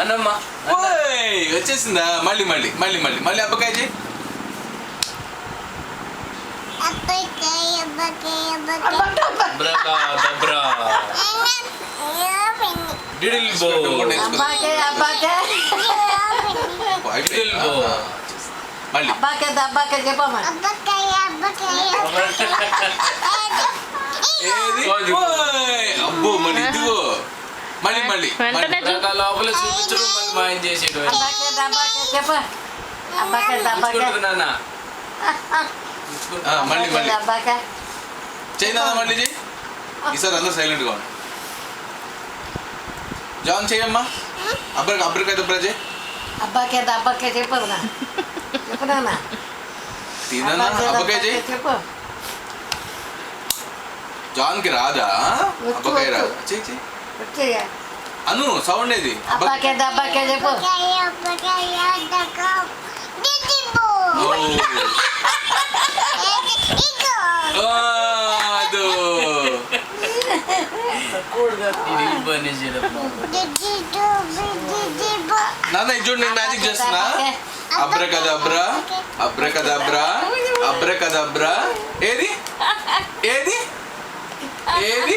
అన్నమ్మా ఓయ్ వచ్చేసిందా? మళ్ళీ మళ్ళీ మళ్ళీ మళ్ళీ మళ్ళీ అబ్బకాయ చేయి. అబ్రకా దబ్రా డిడిల్ బో డిడిల్ బో మళ్ళీ ఏది? ఓయ్ అబ్బో మళ్ళీ ఇదిగో మళ్ళీ మళ్ళీ మళ్ళీ. అబ్రకా లోపల చూపించడం మళ్ళీ మాయం చేసేటు నాన్న మళ్ళీ మళ్ళీ చేయి నాన్న మళ్ళీ చేయి. ఈసారి అందరూ సైలెంట్గా ఉండు. జాన్ చేయమ్మా. అబ్రకాయ దబ్రా చేయి. తిననా అబ్బకాయ చేయి. జాన్కి రాదా? అబ్బకాయ రాదా? చెయ్యి చెయ్యి. అను సౌండ్ ఏది? అదో డిడిల్ బో అనేసి నాన్న ఇది చూడు నేను మ్యాజిక్ చేస్తున్నా. Abracadabra abracadabra abracadabra. ఏది ఏది ఏది?